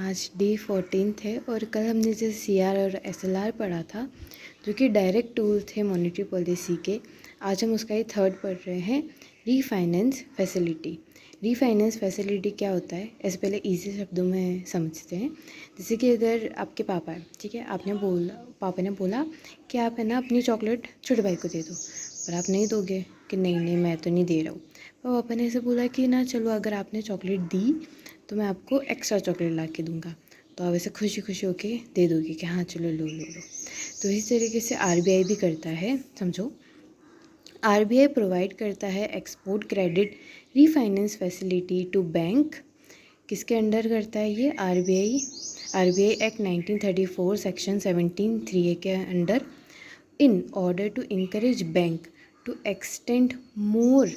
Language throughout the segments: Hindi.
आज डे 14 है और कल हमने जो CR और SLR पढ़ा था जो कि डायरेक्ट टूल थे मॉनेटरी पॉलिसी के। आज हम उसका ही थर्ड पढ़ रहे हैं, रीफाइनेंस फैसिलिटी। रीफाइनेंस फैसिलिटी क्या होता है, ऐसे पहले इजी शब्दों में समझते हैं। जैसे कि अगर आपके पापा है, ठीक है, पापा ने बोला कि आप है ना अपनी चॉकलेट छोटे भाई को दे दो, पर आप नहीं दोगे कि नहीं मैं तो नहीं दे रहा हूँ। पापा ने ऐसे बोला कि ना चलो अगर आपने चॉकलेट दी तो मैं आपको एक्स्ट्रा चॉकलेट ला के दूँगा, तो आप ऐसे खुशी खुशी होके दे दोगे कि हाँ चलो लो लो लो। तो इस तरीके से RBI भी करता है, समझो। RBI प्रोवाइड करता है export credit refinance facility to bank. किसके अंडर करता है ये? RBI एक्ट 1934 सेक्शन 17(3)(a) के under, in order to encourage bank to extend more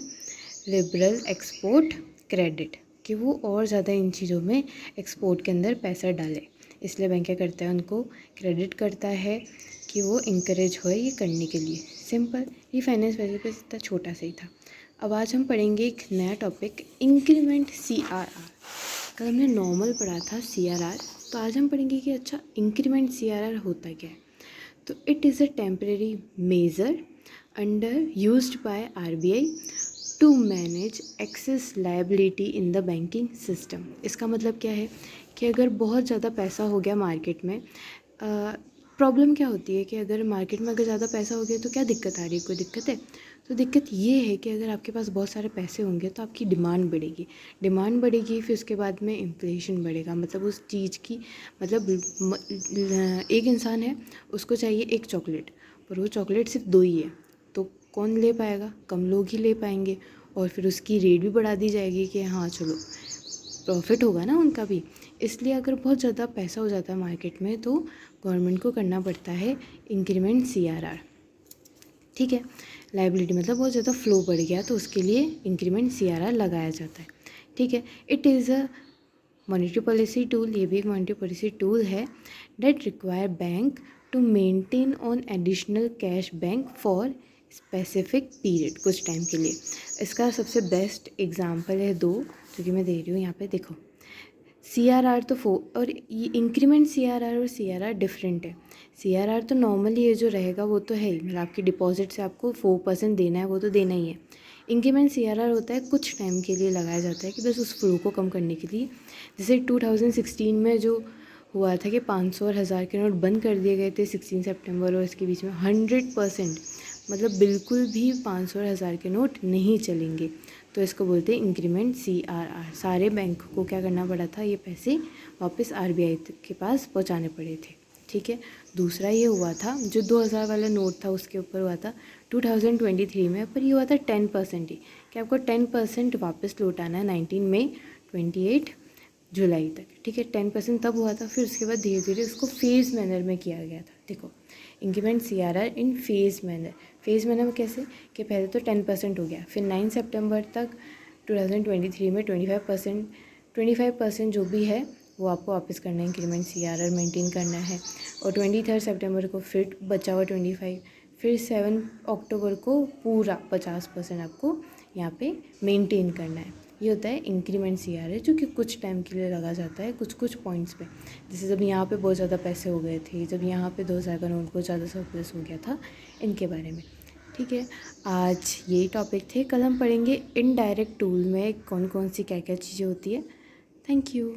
liberal export credit, कि वो और ज़्यादा इन चीज़ों में एक्सपोर्ट के अंदर पैसा डाले। इसलिए बैंक क्या करता है, उनको क्रेडिट करता है कि वो इंकरेज हो ये करने के लिए। सिंपल, ये फाइनेंस वैसे पे इतना छोटा सा ही था। अब आज हम पढ़ेंगे एक नया टॉपिक, इंक्रीमेंट CRR। कल हमने नॉर्मल पढ़ा था CRR, तो आज हम पढ़ेंगे कि अच्छा इंक्रीमेंट CRR होता क्या है। तो it is a temporary measure under used by RBI to manage excess liability in the banking system. इसका मतलब क्या है कि अगर बहुत ज़्यादा पैसा हो गया मार्केट में, प्रॉब्लम क्या होती है कि अगर मार्केट में अगर ज़्यादा पैसा हो गया तो क्या दिक्कत आ रही है? कोई दिक्कत है? तो दिक्कत ये है कि अगर आपके पास बहुत सारे पैसे होंगे तो आपकी डिमांड बढ़ेगी, फिर उसके बाद में इन्फ्लेशन बढ़ेगा। मतलब उस चीज़ की, मतलब एक इंसान है, उसको चाहिए एक चॉकलेट, पर वो चॉकलेट सिर्फ 2 ही है, तो कौन ले पाएगा? कम लोग ही ले पाएंगे, और फिर उसकी रेट भी बढ़ा दी जाएगी कि हाँ चलो प्रॉफिट होगा ना उनका भी। इसलिए अगर बहुत ज़्यादा पैसा हो जाता है मार्केट में तो गवर्नमेंट को करना पड़ता है इंक्रीमेंट CRR, ठीक है। लायबिलिटी मतलब बहुत ज़्यादा फ्लो बढ़ गया तो उसके लिए इंक्रीमेंट CRR लगाया जाता है, ठीक है। It is a monetary policy tool, ये भी एक मॉनेटरी पॉलिसी टूल है, that require bank to maintain an additional cash bank for specific period, कुछ टाइम के लिए। इसका सबसे बेस्ट एग्जांपल है 2 जो कि मैं दे रही हूँ यहाँ पे, देखो। CRR तो और ये इंक्रीमेंट CRR और CRR डिफरेंट है। CRR तो नॉर्मली ये जो रहेगा वो तो है ही, मतलब आपकी डिपॉजिट से आपको 4% देना है, वो तो देना ही है। इंक्रीमेंट CRR होता है कुछ टाइम के लिए लगाया जाता है कि बस उस फ्लो को कम करने के लिए। जैसे 2016 में जो हुआ था कि 500 और 1000 के नोट बंद कर दिए गए थे 16 सितंबर और इसके बीच में 100%, मतलब बिल्कुल भी 500 और 1000 के नोट नहीं चलेंगे, तो इसको बोलते हैं इंक्रीमेंट CRR। सारे बैंक को क्या करना पड़ा था, ये पैसे वापस RBI के पास पहुंचाने पड़े थे, ठीक है। दूसरा ये हुआ था जो 2000 वाला नोट था, उसके ऊपर हुआ था 2023 में, पर ये हुआ था 10% ही, कि आपको 10% वापस लौटाना है 19 मई 28 जुलाई तक, ठीक है। 10% तब हुआ था, फिर उसके बाद धीरे धीरे उसको फेज़ मैनर में किया गया था। देखो, इंक्रीमेंट CRR इन फेज़ मैनर में कैसे, कि पहले तो 10% हो गया, फिर 9 सितंबर तक 2023 में 25% जो भी है वो आपको वापस करना है, इंक्रीमेंट CRR मेंटेन करना है। और 23 सितंबर को फिर बचा हुआ 25, फिर 7 अक्टूबर को पूरा 50% आपको यहाँ पे मेंटेन करना है। ये होता है इंक्रीमेंट CRR, जो कि कुछ टाइम के लिए लगा जाता है कुछ पॉइंट्स पे। जैसे जब यहाँ पे बहुत ज़्यादा पैसे हो गए थे, जब यहाँ पे 2000 का नोट बहुत ज़्यादा सरप्लस हो गया था, इनके बारे में, ठीक है। आज यही टॉपिक थे, कल हम पढ़ेंगे इनडायरेक्ट टूल में कौन कौन सी क्या क्या चीज़ें होती है। Thank you.